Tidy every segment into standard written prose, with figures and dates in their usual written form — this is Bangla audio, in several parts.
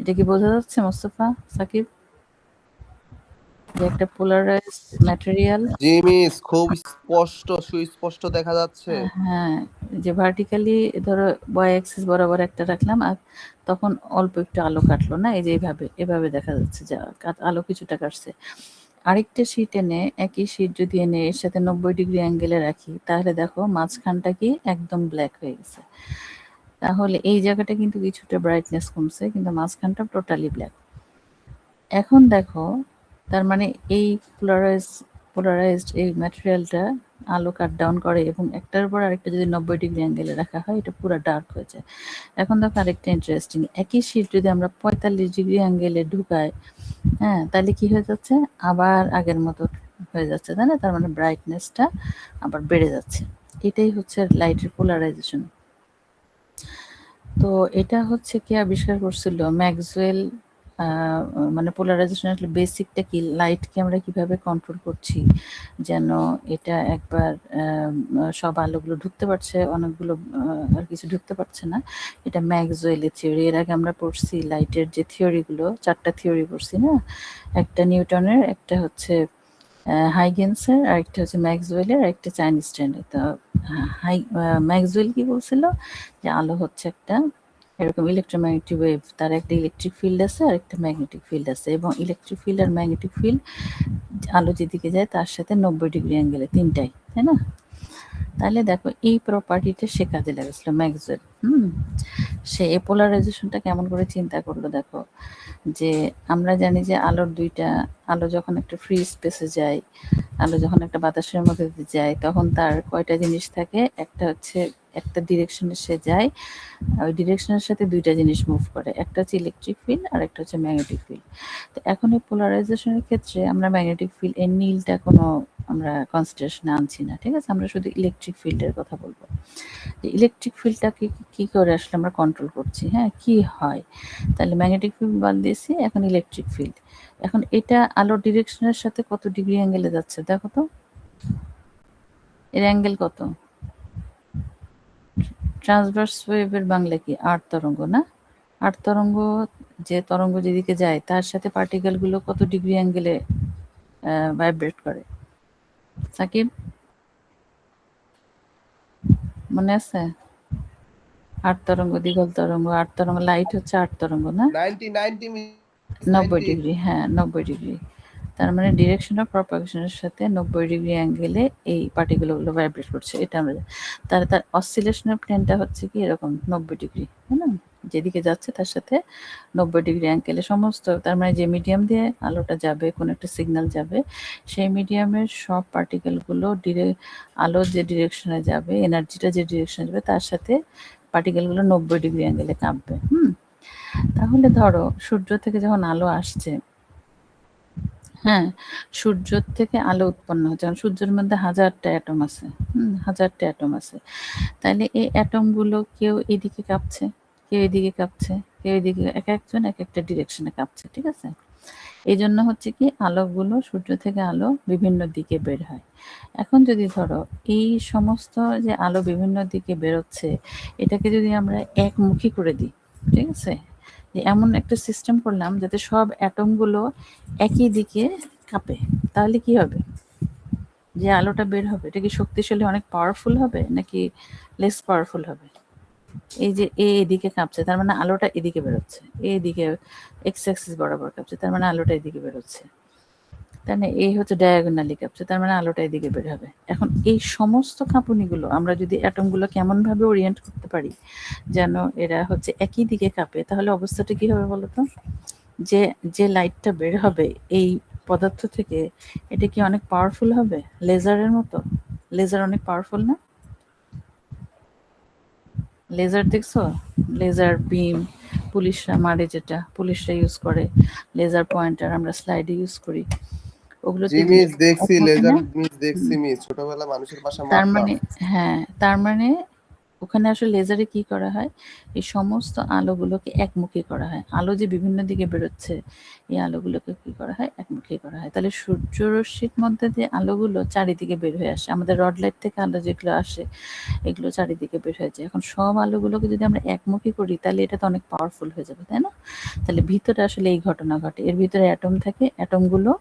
এটা কি বোঝা যাচ্ছে মোস্তফা সাকিব যে একটা পোলারাইজড ম্যাটেরিয়াল? জি মিস, খুব স্পষ্ট, সুস্পষ্ট দেখা যাচ্ছে। হ্যাঁ, যে ভার্টিক্যালি ধরো ওয়াই অ্যাক্সিস বরাবর একটা রাখলাম আর তখন অল্প একটু আলো কাটলো না, এই যে এভাবে দেখা যাচ্ছে যে আলো কিছুটা কাটছে। আরেকটা শীট এনে, একই শীট যদি এনে এর সাথে 90 ডিগ্রি অ্যাঙ্গেলে রাখি, তাহলে দেখো মাঝখানটা কি একদম ব্ল্যাক হয়ে গেছে। তাহলে এই জায়গাটা কিন্তু কিছুটা ব্রাইটনেস কমছে, কিন্তু মাঝখানটা টোটালি ব্ল্যাক। এখন দেখো, তার মানে এই পোলারাইজড এই ম্যাটেরিয়ালটা আলো কাট ডাউন করে এবং একটার পর আরেকটা যদি 90 ডিগ্রি অ্যাঙ্গেলে রাখা হয়, এটা পুরো ডার্ক হয়ে যায়। এখন দেখো আরেকটা ইন্টারেস্টিং, একই শীট যদি আমরা 45 ডিগ্রি অ্যাঙ্গেলে ঢুকাই, হ্যাঁ, তাহলে কি হয়ে যাচ্ছে, আবার আগের মতো হয়ে যাচ্ছে, তাই না? তার মানে ব্রাইটনেসটা আবার বেড়ে যাচ্ছে। এটাই হচ্ছে লাইটের পোলারাইজেশন। তো এটা হচ্ছে কে আবিষ্কার করছিল? ম্যাক্সওয়েল। মানে পোলারাইজেশন আসলে বেসিকটা কি, লাইটকে আমরা কিভাবে কন্ট্রোল করছি যেন এটা একবার সব আলোগুলো ঢুকতে পারছে, অনেকগুলো আর কিছু ঢুকতে পারছে না। এটা ম্যাক্সওয়েলের থিওরি। এর আগে আমরা পড়ছি লাইটের যে থিওরিগুলো, 4টা থিওরি পড়ছি না? একটা নিউটনের, একটা হচ্ছে হাইগেন্সের, আরেকটা হচ্ছে ম্যাক্সওয়েলের, আরেকটা চাইনিজ স্ট্যান্ডার্ড। তো ম্যাক্সওয়েল কি বলছিল, যে আলো হচ্ছে একটা এরকম ইলেকট্রোম্যাগনেটিক ওয়েভ, তার একটা ইলেকট্রিক ফিল্ড আছে আর একটা ম্যাগনেটিক ফিল্ড আছে, এবং ইলেকট্রিক ফিল্ড আর ম্যাগনেটিক ফিল্ড আলো যেদিকে যায় তার সাথে 90 ডিগ্রি অ্যাঙ্গেলে, তিনটাই, তাই না? তাহলে দেখো এই প্রপার্টিটা সে কাজে লাগাচ্ছিল ম্যাক্সওয়েল। সে এই পোলারাইজেশনটা কেমন করে চিন্তা করলো দেখো, যে আমরা জানি যে আলো যখন একটা ফ্রি স্পেসে যায়, আলো যখন একটা বাতাসের মধ্যে দিয়ে যায়, তখন তার কয়টা জিনিস থাকে, একটা হচ্ছে একটা ডিরেকশনে সে যায়, ওই ডিরেকশনের সাথে দুইটা জিনিস মুভ করে, একটা হচ্ছে ইলেকট্রিক ফিল্ড আর একটা হচ্ছে ম্যাগনেটিক ফিল্ড। তো এখন এই পোলারাইজেশনের ক্ষেত্রে আমরা ম্যাগনেটিক ফিল্ড এর নীলটা কোনো আমরা কনসিডারেশনে আনছি না, ঠিক আছে? আমরা শুধু ইলেকট্রিক ফিল্ডের কথা বলবো, যে ইলেকট্রিক ফিল্ডটাকে কি করে আসলে আমরা কন্ট্রোল করছি, হ্যাঁ, কি হয়। তাহলে ম্যাগনেটিক ফিল্ড বাদ দিয়েছি, এখন ইলেকট্রিক ফিল্ড। এখন এটা আলোর ডিরেকশনের সাথে কত ডিগ্রি অ্যাঙ্গেলে যাচ্ছে দেখো তো, এর অ্যাঙ্গেল কত? ট্রান্সভার্স ওয়েভের বাংলা কি? আট তরঙ্গ না? আট তরঙ্গ, যে তরঙ্গ যেদিকে যায় তার সাথে পার্টিকেলগুলো কত ডিগ্রি অ্যাঙ্গেলে ভাইব্রেট করে? সাকিব, মনে আছে? আট তরঙ্গ, দিগল তরঙ্গ, আট তরঙ্গ, লাইট হচ্ছে আট তরঙ্গ না? 90 ডিগ্রি, হ্যাঁ 90 ডিগ্রি। তার মানে ডিরেকশন অফ প্রপাগেশনের সাথে 90 ডিগ্রি অ্যাঙ্গেলে এই পার্টিকেলগুলো ভাইব্রেট করছে, এটা আমরা। তার অসিলেশনের প্লেনটা হচ্ছে কি এরকম 90 ডিগ্রি, তাই না? যেদিকে যাচ্ছে তার সাথে 90 ডিগ্রি অ্যাঙ্গেলে সমস্ত, তার মানে যে মিডিয়াম দিয়ে আলোটা যাবে, কোনো একটা সিগন্যাল যাবে, সেই মিডিয়ামের সব পার্টিকেলগুলো আলো যে ডিরেকশনে যাবে, এনার্জিটা যে ডিরেকশনে যাবে, তার সাথে পার্টিকেলগুলো 90 ডিগ্রি অ্যাঙ্গেলে কাঁপবে। তাহলে ধরো সূর্য থেকে যখন আলো আসছে, হ্যাঁ, সূর্য থেকে আলো উৎপন্ন হচ্ছে, কারণ সূর্যের মধ্যে হাজারটা অ্যাটম আছে, হাজারটা অ্যাটম আছে। তাহলে এই অ্যাটমগুলো কেউ এদিকে কাঁপছে, কেউ এদিকে কাঁপছে, কেউ এদিকে, এক একজন এক একটা ডিরেকশনে কাঁপছে, ঠিক আছে? এই জন্য হচ্ছে কি আলোগুলো, সূর্য থেকে আলো বিভিন্ন দিকে বের হয়। এখন যদি ধরো এই সমস্ত যে আলো বিভিন্ন দিকে বেরোচ্ছে, এটাকে যদি আমরা একমুখী করে দিই, ঠিক আছে, যে এমন একটা সিস্টেম করলাম যাতে সব অ্যাটমগুলো একই দিকে কাঁপে, তাহলে কি হবে? যে আলোটা বের হবে এটা কি শক্তিশালী, অনেক পাওয়ারফুল হবে নাকি লেস পাওয়ারফুল হবে? এই যে এদিকে কাঁপছে, তার মানে আলোটা এদিকে বেরোচ্ছে, এদিকে এক্স অ্যাক্সিস বরাবর কাঁপছে, তার মানে আলোটা এদিকে বেরোচ্ছে, তাই না? এই হচ্ছে ডায়াগোনালি কাঁপছে, তার মানে আলোটা এদিকে বের হবে। এখন এই সমস্ত কাঁপুনিগুলো আমরা যদি অ্যাটমগুলো কেমনভাবে ওরিয়েন্ট করতে পারি যেন এরা হচ্ছে একই দিকে কাঁপে, তাহলে অবস্থাটা কি হবে বলতো? যে যে লাইটটা বের হবে এই পদার্থ থেকে, এটা কি অনেক পাওয়ারফুল হবে, লেজারের মতো? লেজার অনেক পাওয়ারফুল না? লেজার দেখছো? লেজার বিম পুলিশরা মারে, যেটা পুলিশরা ইউজ করে, লেজার পয়েন্টার আমরা স্লাইডে ইউজ করি, ওগুলোতে কি দেখছি একমুখী লেজার না? মিস, দেখছি মিস, ছোটবেলা মানুষের বাসা তার মারতাম। মানে, হ্যাঁ, তার মানে ওখানে আসলে লেজারে কি করা হয়, এই সমস্ত আলোগুলোকে একমুখী করা হয়। আলো যে বিভিন্ন দিকে বেরোচ্ছে, এই আলোগুলোকে কি করা হয়, একমুখী করা হয়। তাহলে সূর্যরশ্মির মধ্যে যে আলোগুলো চারিদিকে বের হয়ে আসে, আমাদের রড লাইট থেকে আলো যেগুলো আসে এগুলো চারিদিকে বের হয়ে যায়। এখন সব আলোগুলোকে যদি আমরা একমুখী করি তাহলে এটা তো অনেক পাওয়ারফুল হয়ে যাবে, তাই না? তাহলে ভিতরে আসলে এই ঘটনা ঘটে। এর ভিতরে অ্যাটম থাকে, অ্যাটমগুলো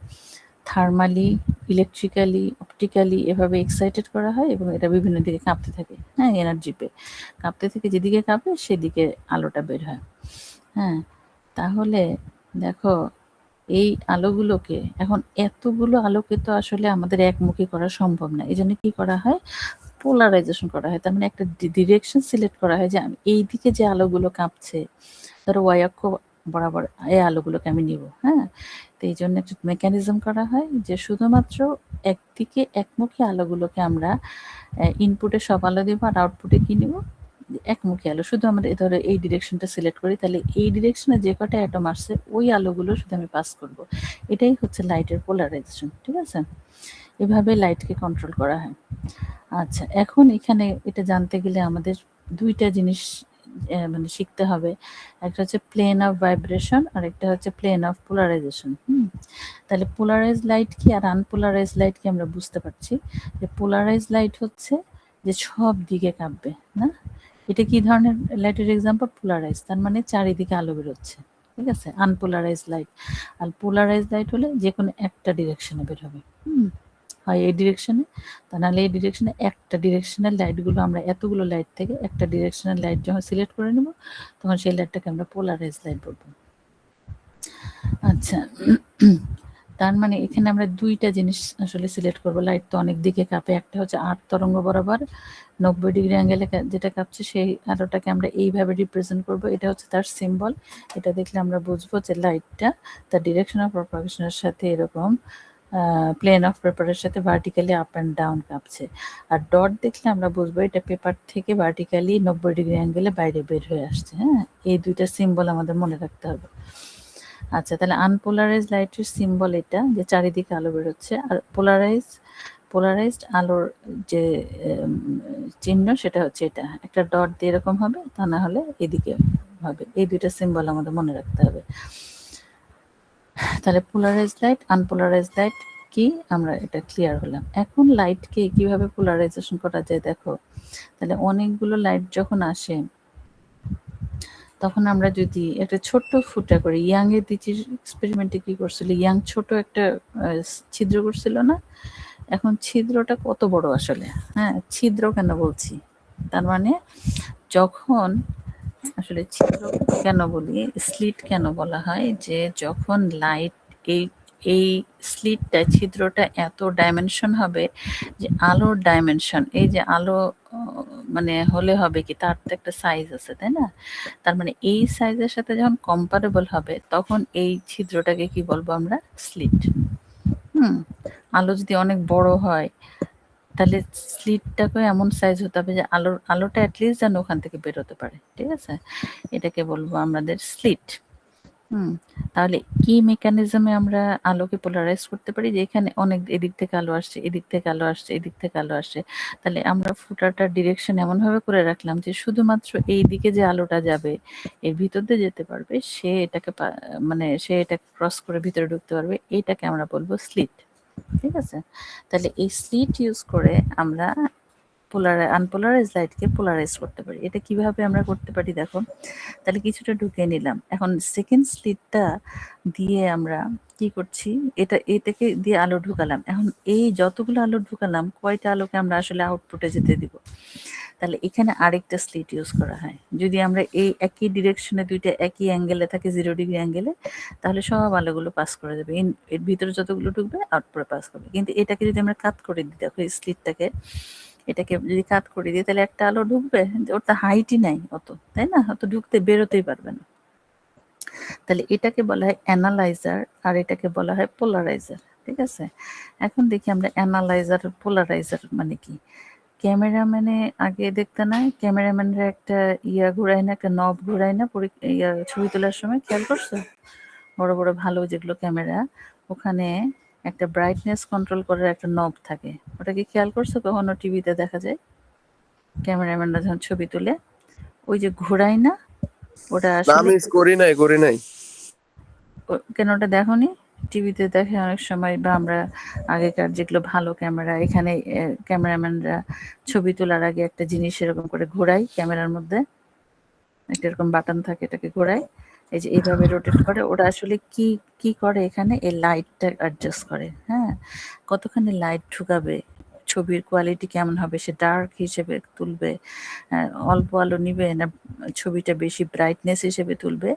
থার্মালি, ইলেকট্রিক্যালি, অপটিক্যালি এভাবে এক্সাইটেড করা হয় এবং এটা বিভিন্ন দিকে কাঁপতে থাকে, হ্যাঁ, এনার্জি পেয়ে কাঁপতে থেকে যেদিকে কাঁপে সেদিকে আলোটা বের হয়। হ্যাঁ, তাহলে দেখো এই আলোগুলোকে, এখন এতগুলো আলোকে তো আসলে আমাদের একমুখী করা সম্ভব না, এই জন্য কি করা হয়, পোলারাইজেশন করা হয়। তার মানে একটা ডিরেকশন সিলেক্ট করা হয় যে আমি এই দিকে যে আলোগুলো কাঁপছে, ধরো ওয়াই অক্ষ বরাবর এই আলোগুলোকে আমি নিব, হ্যাঁ। তো এই জন্য একটা মেকানিজম করা হয় যে শুধুমাত্র একদিকে একমুখী আলোগুলোকে আমরা ইনপুটে সব আলো দিব আর আউটপুটে কি নিব, একমুখী আলো। শুধু আমরা ধরো এই ডিরেকশনটা সিলেক্ট করি, তাহলে এই ডিরেকশনে যে কটা অ্যাটম আসছে ওই আলোগুলো শুধু আমি পাস করব। এটাই হচ্ছে লাইটের পোলারাইজেশন, ঠিক আছে? এভাবে লাইটকে কন্ট্রোল করা হয়। আচ্ছা, এখন এখানে এটা জানতে গেলে আমাদের দুইটা জিনিস মানে শিখতে হবে। একটা হচ্ছে প্লেন অফ ভাইব্রেশন আর একটা হচ্ছে প্লেন অফ পোলারাইজেশন। তাহলে পোলারাইজ লাইট কি আর আনপোলারাইজ লাইট কি আমরা বুঝতে পারছি যে পোলারাইজ লাইট হচ্ছে যে সব দিকে কাঁপবে, না? এটা কি ধরনের লাইটের এক্সাম্পল? পোলারাইজ, তার মানে চারিদিকে আলো বেরোচ্ছে, ঠিক আছে? আনপোলারাইজ লাইট, আর পোলারাইজ লাইট হলে যে কোনো একটা ডিরেকশনে বের হবে, হয় এই ডিরেকশনে, তা নাহলে এই ডিরেকশনে। একটা ডিরেকশনের লাইটগুলো আমরা এতগুলো লাইট থেকে একটা ডিরেকশনের লাইট যখন সিলেক্ট করে নেব তখন সেই লাইটটাকে আমরা পোলারাইজ লাইট বলবো। আচ্ছা, তার মানে এখানে আমরা দুইটা জিনিস আসলে সিলেক্ট করবো। লাইট তো অনেক দিকে কাঁপে, একটা হচ্ছে ৮ তরঙ্গ বরাবর ৯০ ডিগ্রি অ্যাঙ্গেলে যেটা কাঁপছে সেই আলোটাকে আমরা এইভাবে রিপ্রেজেন্ট করব। এটা হচ্ছে তার সিম্বল। এটা দেখলে আমরা বুঝবো যে লাইটটা তার ডিরেকশন অফ প্রপাগেশনের সাথে এরকম প্লেন অফ পেপারের সাথে ভার্টিক্যালি আপ অ্যান্ড ডাউন কাঁপছে। আর ডট দেখলে আমরা বুঝবো এটা পেপার থেকে ভার্টিক্যালি ৯০ ডিগ্রি অ্যাঙ্গেলে বাইরে বের হয়ে আসছে, হ্যাঁ। এই দুইটা সিম্বল আমাদের মনে রাখতে হবে। আচ্ছা, তাহলে আনপোলারাইজ লাইটের সিম্বল এটা, যে চারিদিকে আলো বেরোচ্ছে। আর পোলারাইজড আলোর যে চিহ্ন সেটা হচ্ছে এটা, একটা ডট দিয়ে এরকম হবে, তা না হলে এদিকে হবে। এই দুইটা সিম্বল আমাদের মনে রাখতে হবে। তাহলে পোলারাইজ লাইট, আনপোলারাইজ লাইট কি, আমরা এটা ক্লিয়ার হলাম। এখন লাইটকে কিভাবে পোলারাইজেশন করা যায় দেখো। তাহলে অনেকগুলো লাইট যখন আসে তখন আমরা যদি একটা ছোট্ট ফুটা করি, ইয়াং এর দিচির এক্সপেরিমেন্টে কি করছিল, ইয়াং ছোট একটা ছিদ্র করছিল না? এখন ছিদ্রটা কত বড় আসলে, হ্যাঁ, ছিদ্র কেন বলছি, তার মানে যখন আসলে ছিদ্র কেন বলি, স্লিট কেন বলা হয়, যে যখন লাইট এই এই স্লিটটা, ছিদ্রটা এত ডাইমেনশন হবে যে আলোর ডাইমেনশন, এই যে আলো মানে হলে হবে কি, তার তো একটা সাইজ আছে, তাই না? তার মানে এই সাইজের সাথে যখন কম্পারেবল হবে তখন এই ছিদ্রটাকে কি বলবো আমরা, স্লিট। আলো যদি অনেক বড় হয় তাহলে স্লিটটাকে এমন সাইজ হতে হবে যে আলোটা অ্যাটলিস্ট যেন ওখান থেকে বেরোতে পারে, ঠিক আছে? এটাকে বলবো আমাদের স্লিট। তাহলে কি মেকানিজমে আমরা আলোকে পোলারাইজ করতে পারি, যে এখানে অনেক এদিক থেকে আলো আসছে, এদিক থেকে আলো আসছে, এদিক থেকে আলো আসছে, তাহলে আমরা ফুটাটার ডিরেকশন এমনভাবে করে রাখলাম যে শুধুমাত্র এই দিকে যে আলোটা যাবে, এর ভিতর দিয়ে যেতে পারবে, সে এটাকে মানে সে এটাকে ক্রস করে ভিতরে ঢুকতে পারবে, এইটাকে আমরা বলবো স্লিট, ঠিক আছে? তাহলে এই স্লিট ইউজ করে আমরা আনপোলারাইজ লাইটকে পোলারাইজ করতে পারি। এটা কিভাবে আমরা করতে পারি দেখো। তাহলে কিছুটা ঢুকিয়ে নিলাম, এখন সেকেন্ড স্লিটটা দিয়ে আমরা কি করছি, এটাকে দিয়ে আলো ঢুকালাম। এখন এই যতগুলো আলো ঢুকালাম, কয়টা আলোকে আমরা আসলে আউটপুটে যেতে দিব? তাহলে এখানে আরেকটা স্লিট ইউজ করা হয়। যদি আমরা এই একই ডিরেকশনে দুইটা একই অ্যাঙ্গেলে থাকে, 0 ডিগ্রি অ্যাঙ্গেলে, তাহলে সব আলোগুলো পাস করে যাবে, এর ভিতরে যতগুলো ঢুকবে আউটপুটে পাস করবে। কিন্তু এটাকে যদি আমরা কাট করে দিই, দেখো এই স্লিটটাকে, এটাকে যদি কাট করে দিই তাহলে একটা আলো ঢুকবে, ওর তো হাইটই নাই অত, তাই না? অত ঢুকতে বেরোতেই পারবে না। তাহলে এটাকে বলা হয় অ্যানালাইজার আর এটাকে বলা হয় পোলারাইজার, ঠিক আছে? এখন দেখি আমরা অ্যানালাইজার পোলারাইজার মানে কি। ক্যামেরাম্যানে আগে দেখতে না, ক্যামেরাম্যানরা একটা ঘুরায় না, একটা নব ঘুরায় না ছবি তোলার সময়, খেয়াল করছো? বড় বড় ভালো যেগুলো ক্যামেরা, ওখানে একটা ব্রাইটনেস কন্ট্রোল করার একটা নব থাকে, ওটা কি খেয়াল করছো কখনো টিভিতে দেখা যায়? ক্যামেরাম্যানরা যখন ছবি তুলে ওই যে ঘোরায় না, ওটা না আসলে আমি করি নাই কেন ওটা দেখোনি? টিভিতে দেখে অনেক সময়, বা আমরা আগেকার যেগুলো ভালো ক্যামেরা, এখানে ক্যামেরাম্যানরা ছবি তোলার আগে একটা জিনিস এরকম করে ঘোরায় ক্যামেরার মধ্যে, একটা এরকম বাটন থাকে, এটাকে ঘোরায়, এই যে এইভাবে রোটেট করে। ওরা আসলে কি কি করে এখানে, এই লাইটটা অ্যাডজাস্ট করে। হ্যাঁ, কতখানি লাইট ঢুকাবে, ছবির কোয়ালিটি কেমন হবে, সে ডার্ক হিসেবে তুলবে, অল্প আলো নিবে না ছবিটা বেশি ব্রাইটনেস হিসেবে তুলবে,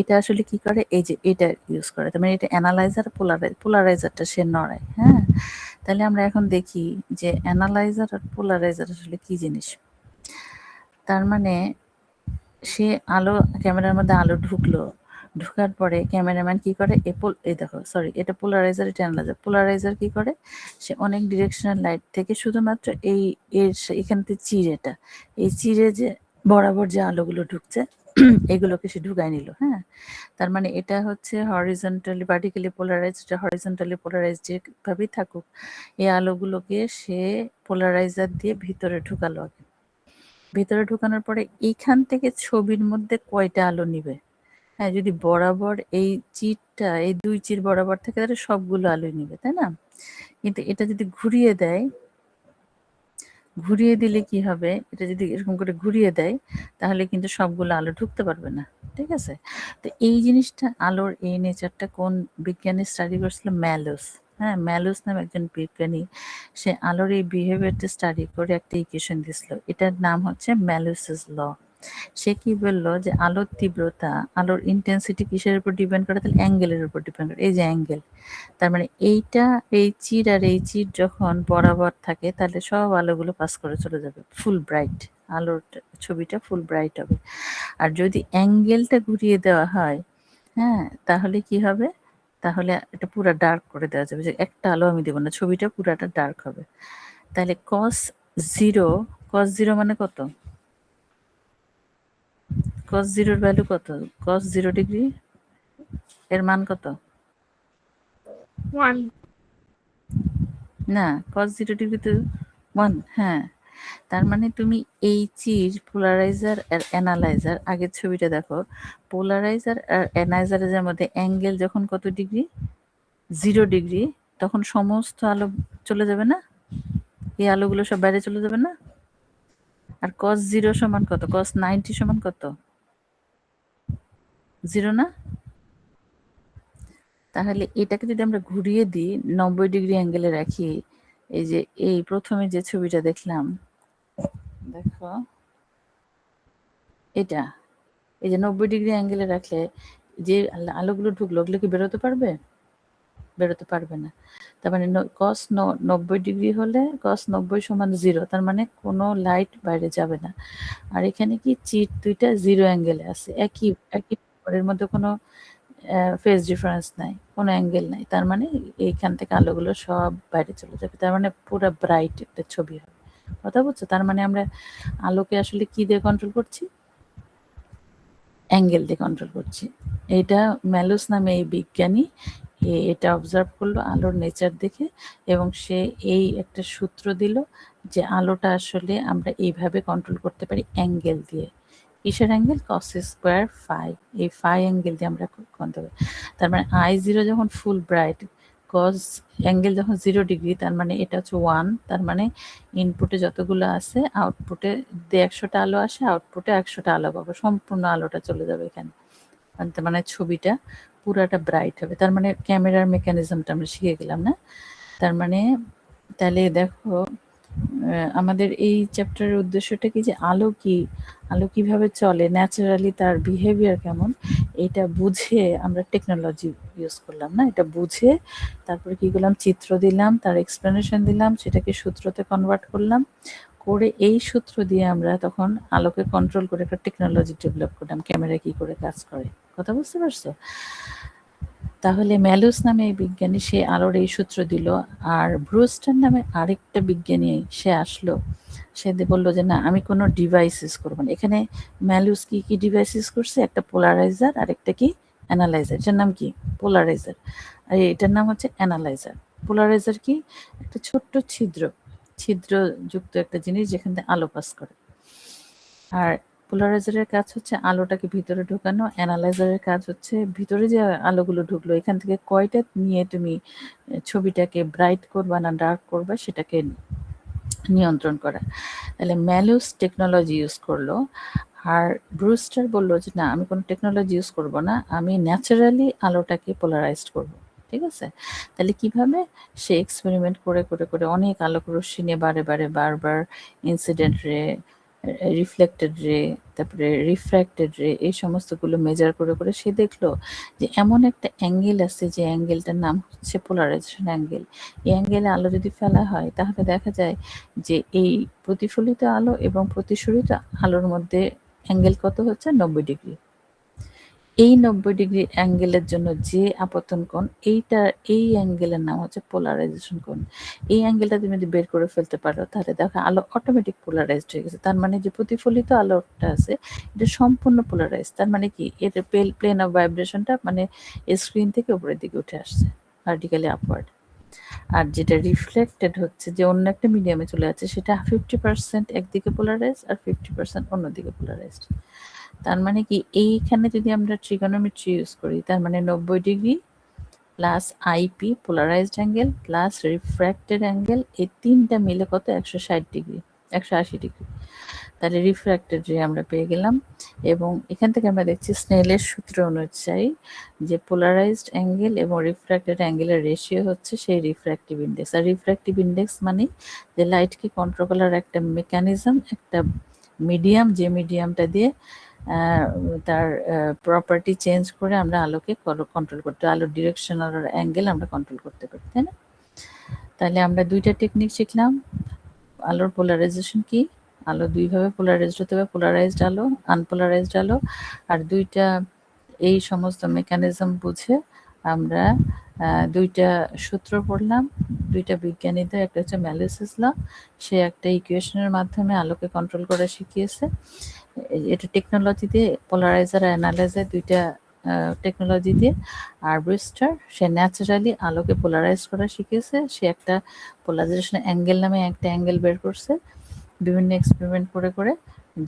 এটা আসলে কি করে, এই যে এটা ইউজ করে। তার মানে এটা অ্যানালাইজার, পোলারাইজারটা সে নড়ায়। হ্যাঁ, তাহলে আমরা এখন দেখি যে অ্যানালাইজার আর পোলারাইজার আসলে কি জিনিস। তার মানে সে আলো, ক্যামেরার মধ্যে আলো ঢুকলো, ঢোকার পরে ক্যামেরাম্যান কি করে, এই দেখো সরি, এটা পোলারাইজার, এটা অ্যানালাইজার। পোলারাইজার কি করে, সে অনেক ডিরেকশনাল লাইট থেকে শুধুমাত্র এখান থেকে চিরেটা, এই চিরে যে বরাবর যে আলোগুলো ঢুকছে এগুলোকে সে ঢুকায় নিল। হ্যাঁ, তার মানে এটা হচ্ছে horizontally, vertically polarised, horizontally polarised যেভাবেই থাকুক, এই আলোগুলোকে সে পোলারাইজার দিয়ে ভিতরে ঢুকালো আগে। ভিতরে ঢুকানোর পরে এইখান থেকে ছবির মধ্যে কয়টা আলো নিবে। হ্যাঁ, যদি বরাবর এই চিরটা, এই দুই চির বরাবর থাকে তাহলে সবগুলো আলোই নিবে, তাই না? কিন্তু এটা যদি ঘুরিয়ে দেয়, ঘুরিয়ে দিলে কি হবে, এটা যদি এরকম করে ঘুরিয়ে দেয় তাহলে কিন্তু সবগুলো আলো ঢুকতে পারবে না। ঠিক আছে, তো এই জিনিসটা, আলোর এই নেচারটা কোন বিজ্ঞানী স্টাডি করছিল? ম্যালোস। হ্যাঁ, ম্যালোস নামে একজন বিজ্ঞানী, সে আলোর এই বিহেভিয়ারটা স্টাডি করে একটা ইকুয়েশন দিছিল, এটার নাম হচ্ছে ম্যালোসেস ল। সে কি বললো যে আলোর তীব্রতা, আলোর ইন্টেন্সিটি কিসের উপর ডিপেন্ড করে? তাহলে অ্যাঙ্গেলের উপর ডিপেন্ড করে। এই যে অ্যাঙ্গেল, তার মানে এইটা, এই চির আর এই চির যখন বরাবর থাকে তাহলে সব আলোগুলো পাস করে চলে যাবে, ফুল ব্রাইট, আলোর ছবিটা ফুল ব্রাইট হবে। আর যদি অ্যাঙ্গেলটা ঘুরিয়ে দেওয়া হয়, হ্যাঁ, তাহলে কি হবে, তাহলে এটা পুরো ডার্ক করে দেওয়া যাবে, যে একটা আলো আমি দেবো না, ছবিটা পুরাটা ডার্ক হবে। তাহলে cos 0, cos 0 মানে কত? cos 0 এর ভ্যালু কত? cos 0 ডিগ্রি এর মান কত? 1 না, cos 0 ডিগ্রি তো 1। হ্যাঁ, তার মানে তুমি এই চির, পোলারাইজার আর অ্যানালাইজার, আগের ছবিটা দেখো, পোলারাইজার আর অ্যানালাইজারের মধ্যে অ্যাঙ্গেল যখন কত ডিগ্রি, 0 ডিগ্রি, তখন সমস্ত আলো চলে যাবে না, এই আলোগুলো সব বাইরে চলে যাবে না? আর cos 0 সমান কত? cos 90 সমান কত? 0 না? তাহলে এটাকে যদি আমরা ঘুরিয়ে দিই, 90 ডিগ্রি অ্যাঙ্গেলে রাখি, এই যে এই প্রথমে যে ছবিটা দেখলাম, দেখো এটা, এই যে 90 ডিগ্রি অ্যাঙ্গেলে রাখলে যে আলোগুলো ঢুকলো ওগুলো কি বেরোতে পারবে? বেরোতে পারবে না। তার মানে cos 90 ডিগ্রি হলে cos 90 সমান 0, তার মানে কোনো লাইট বাইরে যাবে না। আর এখানে কি চিট দুইটা 0 অ্যাঙ্গেলে আছে, একই একই, এর মধ্যে কোনো ফেজ ডিফারেন্স নাই, কোনো অ্যাঙ্গেল নাই, তার মানে এইখান থেকে আলোগুলো সব বাইরে চলে যাবে, তার মানে পুরো ব্রাইট একটা ছবি হবে। কথা বুঝছো? তার মানে আমরা আলোকে আসলে কি দিয়ে কন্ট্রোল করছি? অ্যাঙ্গেল দিয়ে কন্ট্রোল করছি। এটা ম্যালোস নামে এই বিজ্ঞানী এটা অবজার্ভ করলো আলোর নেচার দেখে, এবং সে এই একটা সূত্র দিল যে আলোটা আসলে আমরা এইভাবে কন্ট্রোল করতে পারি অ্যাঙ্গেল দিয়ে। কিসের অ্যাঙ্গেল? cos স্কোয়ার ফাই, এই ফাই অ্যাঙ্গেল দিয়ে আমরা কন্ট্রোল করি। তার মানে I0 যখন ফুল ব্রাইট, cos অ্যাঙ্গেল যখন 0 ডিগ্রি, তার মানে এটা হচ্ছে 1, তার মানে ইনপুটে যতগুলো আছে আউটপুটে 100টা আলো আসে, আউটপুটে 100টা আলো পাবো, সম্পূর্ণ আলোটা চলে যাবে এখানে, তার মানে ছবিটা পুরাটা ব্রাইট হবে। তার মানে ক্যামেরার মেকানিজমটা আমরা শিখে গেলাম না? তার মানে তাহলে দেখো আমাদের এই চ্যাপ্টারের উদ্দেশ্যটা কি, যে আলো কি, আলো কিভাবে চলে, ন্যাচারালি তার বিহেভিয়ার কেমন, এটা বুঝে আমরা টেকনোলজি ইউজ করলাম না, এটা বুঝে তারপরে কি করলাম, চিত্র দিলাম, তার এক্সপ্লেনেশন দিলাম, সেটাকে সূত্রতে কনভার্ট করলাম, করে এই সূত্র দিয়ে আমরা তখন আলোকে কন্ট্রোল করে একটা টেকনোলজি ডেভেলপ করলাম, ক্যামেরা কি করে কাজ করে। কথা বুঝতে পারছো? তাহলে ম্যালোস নামে এই বিজ্ঞানী সে আলোর এই সূত্র দিল, আর ব্রুস্টার নামে আরেকটা বিজ্ঞানী সে আসলো, সে বললো যে না, আমি কোনো ডিভাইস ইউজ করবো না। এখানে ম্যালোস কি কি ডিভাইস ইউজ করছে? একটা পোলারাইজার আর একটা কি অ্যানালাইজার। এটার নাম কি? পোলারাইজার, আর এটার নাম হচ্ছে অ্যানালাইজার। পোলারাইজার কি? একটা ছোট্ট ছিদ্র, ছিদ্রযুক্ত একটা জিনিস যেখান থেকে আলো পাস করে। আর পোলারাইজারের কাজ হচ্ছে আলোটাকে ভিতরে ঢোকানো, অ্যানালাইজারের কাজ হচ্ছে ভিতরে যে আলোগুলো ঢুকলো এখান থেকে কয়টা নিয়ে তুমি ছবিটাকে ব্রাইট করবা না ডার্ক করবা সেটাকে নিয়ন্ত্রণ করা। তাহলে ম্যালুস টেকনোলজি ইউজ করলো, আর ব্রুস্টার বললো যে না আমি কোনো টেকনোলজি ইউজ করব না, আমি ন্যাচারালি আলোটাকে পোলারাইজড করব। ঠিক আছে, তাহলে কিভাবে সে এক্সপেরিমেন্ট করে করে করে অনেক আলোক রশ্মি নিয়ে বারবার ইনসিডেন্ট রে, রিফ্লেক্টেড রে, তারপরে রিফ্র্যাক্টেড রে, এই সমস্তগুলো মেজার করে করে সে দেখলো যে এমন একটা অ্যাঙ্গেল আছে যে অ্যাঙ্গেলটার নাম হচ্ছে পোলারাইজেশন অ্যাঙ্গেল। এই অ্যাঙ্গেলে আলো যদি ফেলা হয় তাহলে দেখা যায় যে এই প্রতিফলিত আলো এবং প্রতিসরিত আলোর মধ্যে অ্যাঙ্গেল কত হচ্ছে 90 ডিগ্রি। এই 90 ডিগ্রি অ্যাঙ্গেলের জন্য যে আপতন কোণ এই অ্যাঙ্গেলের নাম হচ্ছে পোলারাইজেশন কোণ। এই অ্যাঙ্গেলটা তুমি যদি বের করে ফেলতে পারো তাহলে দেখো আলো অটোমেটিক পোলারাইজড হয়ে গেছে। তার মানে যে প্রতিফলিত আলোটা আছে এটা সম্পূর্ণ পোলারাইজ। তার মানে কি এর প্লেন অফ ভাইব্রেশনটা মানে স্ক্রিন থেকে উপরের দিকে উঠে আসছে ভার্টিক্যালি আপওয়ার্ড। আর যেটা রিফ্লেক্টেড হচ্ছে যে অন্য একটা মিডিয়ামে চলে যাচ্ছে সেটা 50% একদিকে পোলারাইজ আর 50% অন্যদিকে পোলারাইজড। তার মানে কি এইখানে যদি আমরা ট্রিগোনোমেট্রি ইউজ করি তার মানে 90 degree plus IP polarised angle plus refracted angle, এই তিনটা মিলে কত 160 ডিগ্রি 180 ডিগ্রি। তাহলে রিফ্র্যাক্টেড রে আমরা পেয়ে গেলাম। এবং এখান থেকে আমরা দেখছি স্নেলের সূত্র অনুযায়ী যে পোলারাইজড অ্যাঙ্গেল এবং রিফ্র্যাক্টেড অ্যাঙ্গেলের রেশিও হচ্ছে সেই রিফ্র্যাক্টিভ ইন্ডেক্স। আর রিফ্র্যাক্টিভ ইন্ডেক্স মানে যে লাইটকে কন্ট্রোল করার একটা মেকানিজম, একটা মিডিয়াম, যে মিডিয়ামটা দিয়ে তার প্রপার্টি চেঞ্জ করে আমরা আলোকে কন্ট্রোল করতে, আলোর ডিরেকশন আর অ্যাঙ্গেল আমরা কন্ট্রোল করতে পারি, তাই না? তাহলে আমরা দুইটা টেকনিক শিখলাম। আলোর পোলারাইজেশন কি, আলো দুইভাবে পোলারাইজড হতে হবে, পোলারাইজড আলো, আনপোলারাইজড আলো। আর দুইটা এই সমস্ত মেকানিজম বুঝে আমরা দুইটা সূত্র পড়লাম দুইটা বিজ্ঞানীদের, একটা হচ্ছে ম্যালিস ল, সে একটা ইকুয়েশনের মাধ্যমে আলোকে কন্ট্রোল করা শিখিয়েছে। এটা টেকনোলজি দিয়ে, পোলারাইজার আর অ্যানালাইজার দুইটা টেকনোলজি দিয়ে। আর ব্রুস্টার সে ন্যাচারালি আলোকে পোলারাইজ করা শিখেছে, সে একটা পোলারাইজেশন অ্যাঙ্গেল নামে একটা অ্যাঙ্গেল বের করছে বিভিন্ন এক্সপেরিমেন্ট করে করে,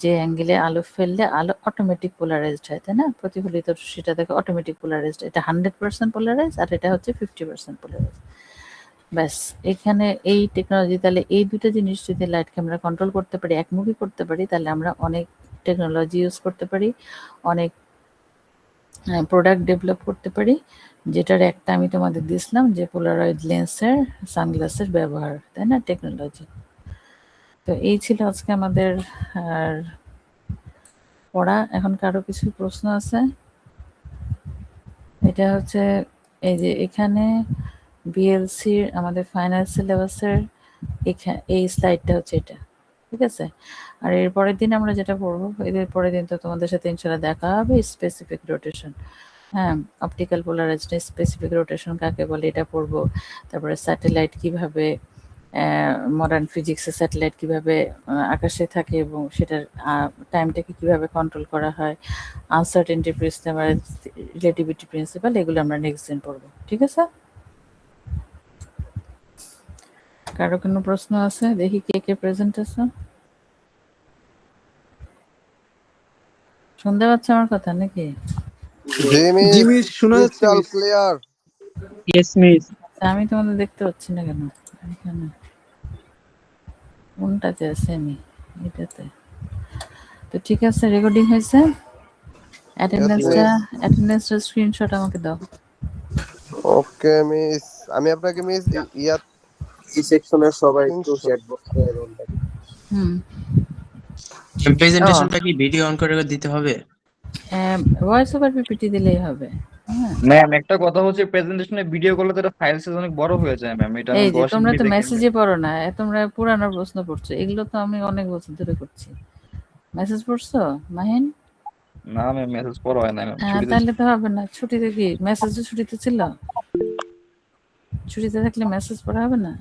যে অ্যাঙ্গেলে আলো ফেললে আলো অটোমেটিক পোলারাইজড হয়, তাই না? প্রতিফলিত সেটা দেখে অটোমেটিক পোলারাইজড, এটা 100% পোলারাইজ আর এটা হচ্ছে 50% পোলারাইজ। ব্যাস, এখানে এই টেকনোলজি, তাহলে এই দুটো জিনিস যদি লাইটকে আমরা কন্ট্রোল করতে পারি, একমুখী করতে পারি, তাহলে আমরা অনেক টেকনোলজি ইউজ করতে পারি, অনেক প্রোডাক্ট ডেভেলপ করতে পারি। যেটার একটা আমি তোমাদের দিয়েছিলাম যে পোলারয়েড লেন্সের সানগ্লাসের ব্যবহার, তাই না, টেকনোলজি। তো এই ছিল আজকে আমাদের আর পড়া। এখন কারো কিছু প্রশ্ন আছে? এটা হচ্ছে এই যে এখানে বিএলসির আমাদের ফাইনাল সিলেবাসের এই স্লাইডটা হচ্ছে এটা, ঠিক আছে? আর এর পরের দিন আমরা যেটা পড়বো, এর পরের দিন তো তোমাদের সাথে ইনশাআল্লাহ দেখা হবে স্পেসিফিক রোটেশন। হ্যাঁ, অপটিক্যাল পোলারাইজড স্পেসিফিক রোটেশন কাকে বলে এটা পড়বো। তারপরে স্যাটেলাইট কিভাবে, মডার্ন ফিজিক্সে স্যাটেলাইট কিভাবে আকাশে থাকে এবং সেটার টাইমটাকে কিভাবে কন্ট্রোল করা হয়, আনসার্টেনটি প্রিন্সিপাল, রিলেটিভিটি প্রিন্সিপাল, এগুলো আমরা নেক্সট দিন পড়বো, ঠিক আছে? কারো কোনো প্রশ্ন আছে? দেখি কে কে প্রেজেন্ট আছে। শুনতে পাচ্ছ আমার কথা নাকি? জি মিস, শোনা যাচ্ছে মিস। ক্লিয়ার। Yes miss. আমি তোমাদের দেখতে পাচ্ছি না কেন? এখানে কোনটাতে আছে? আমি এটাতে। তো ঠিক আছে, রেকর্ডিং হয়েছে। অ্যাটেন্ডেন্সটা স্ক্রিনশট আমাকে দাও। ওকে মিস, আমি আপনাকে মিস এই সেকশনের সবাই একটু চ্যাট বক্সে রোল দেবেন। প্রেজেন্টেশনটা কি ভিডিও অন করে দিতে হবে? ভয়েস ওভার পিপিটি দিলেই হবে। ম্যাম একটা কথা হচ্ছে, প্রেজেন্টেশনে ভিডিও করলে তো এটা ফাইল সাইজ অনেক বড় হয়ে যায় ম্যাম। এটা এই যে 10 তোমরা তো MB মেসেজে পড়ো না, তোমরা পুরানো প্রশ্ন পড়ছো, এগুলো তো আমি অনেক বছর ধরে করছি। মেসেজ পড়ছো মাহিন? না ম্যাম, মেসেজ পড়া হয় না ম্যাম। তাহলে তো হবে না। ছুটিতে কি মেসেজ? ছুটিতে ছিল? ছুটিতে থাকলে মেসেজ পড়া হবে না?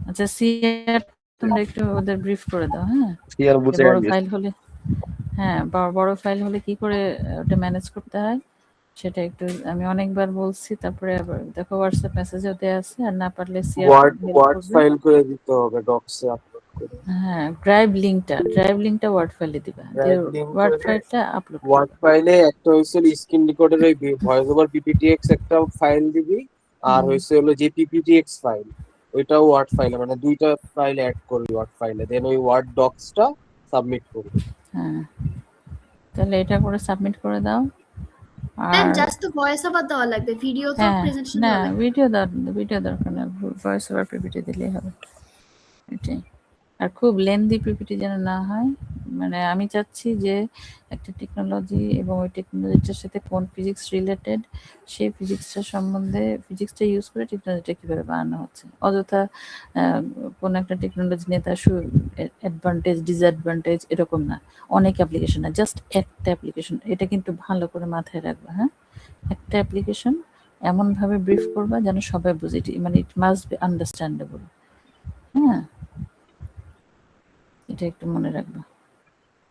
আচ্ছা, সিআর তোমরা একটু ওদের ব্রিফ করে দাও। হ্যাঁ, সিআর বুঝে বড় গেছে। ফাইল হলে, হ্যাঁ বড় ফাইল হলে কি করে ওটা ম্যানেজ করতে হয় সেটা একটু আমি অনেকবার বলছি, তারপরে আবার দেখো হোয়াটসঅ্যাপ মেসেজেও দেওয়া আছে, আর না পারলে ওয়ার্ড হেল্প করবে। ফাইল করে দিতে হবে ডক্সে আপলোড করে। হ্যাঁ, ড্রাইভ লিংকটা ওয়ার্ড ফাইলে দিবা, দিয়ে ড্রাইভ লিংক ওয়ার্ড করে ফাইলটা আপলোড ওয়ার্ড করবা। ফাইলে একটা হইছিল স্ক্রিন রেকর্ডের ওই ভয়েস ওভার পিপিটিএক্স একটা ফাইল দিবি, আর হইছে হলো যে পিপিটিএক্স ফাইল, ওইটাও ওয়ার্ড ফাইলে, মানে দুইটা ফাইল অ্যাড করবি ওয়ার্ড ফাইলে, দেন ওই ওয়ার্ড ডক্সটা সাবমিট করবি। হ্যাঁ, তাহলে এটা করে সাবমিট করে দাও। ম্যাম আর জাস্ট ভয়েস ওভার দেওয়া লাগবে, ভিডিও তো হ্যাঁ, প্রেজেন্টেশন না দেওয়া লাগবে। ভিডিও দরকার না, ভয়েস ওভার পিপিটি দিলেই হবে। এটাই। আর খুব লেন্দি পিপিটি যেন না হয়, মানে আমি চাচ্ছি যে একটা টেকনোলজি এবং ওই টেকনোলজিটার সাথে কোন ফিজিক্স রিলেটেড, সেই ফিজিক্সটার সম্বন্ধে, ফিজিক্সটা ইউজ করে টেকনোলজিটা কীভাবে বানানো হচ্ছে। অযথা কোনো একটা টেকনোলজি নিয়ে তার অ্যাডভান্টেজ ডিসঅ্যাডভান্টেজ এরকম না, অনেক অ্যাপ্লিকেশন না, জাস্ট একটা অ্যাপ্লিকেশন। এটা কিন্তু ভালো করে মাথায় রাখবা। হ্যাঁ, একটা অ্যাপ্লিকেশন এমনভাবে ব্রিফ করবা যেন সবাই বুঝে, মানে ইট মাস্ট বি আন্ডারস্ট্যান্ডেবল। হ্যাঁ, এটা একটু মনে রাখবা।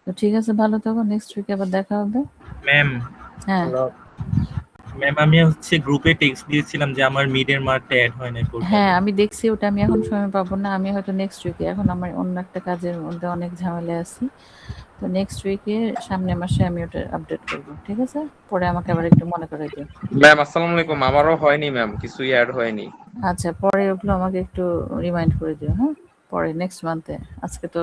তো ঠিক আছে, ভালো থাকো, নেক্সট উইকে আবার দেখা হবে। ম্যাম হ্যাঁ ম্যাম আমি হচ্ছে গ্রুপে টেক্সট দিয়েছিলাম যে আমার মিডের মার্কটা অ্যাড হয় না গ্রুপে। হ্যাঁ, আমি দেখছি ওটা, আমি এখন সময় পাবো না, আমি হয়তো নেক্সট উইকে, এখন আমার অন্য একটা কাজের মধ্যে অনেক ঝামেলায় আছি। তো নেক্সট উইকে সামনের মাসে আমি ওটা আপডেট করবো, ঠিক আছে? পরে আমাকে আবার একটু মনে করাই দিও। ম্যাম আসসালামু আলাইকুম, আমারও হয়নি ম্যাম, কিছুই অ্যাড হয়নি। আচ্ছা, পরে ওগুলো আমাকে একটু রিমাইন্ড করে দিও। হ্যাঁ, পরে নেক্সট মান্থে, আজকে তো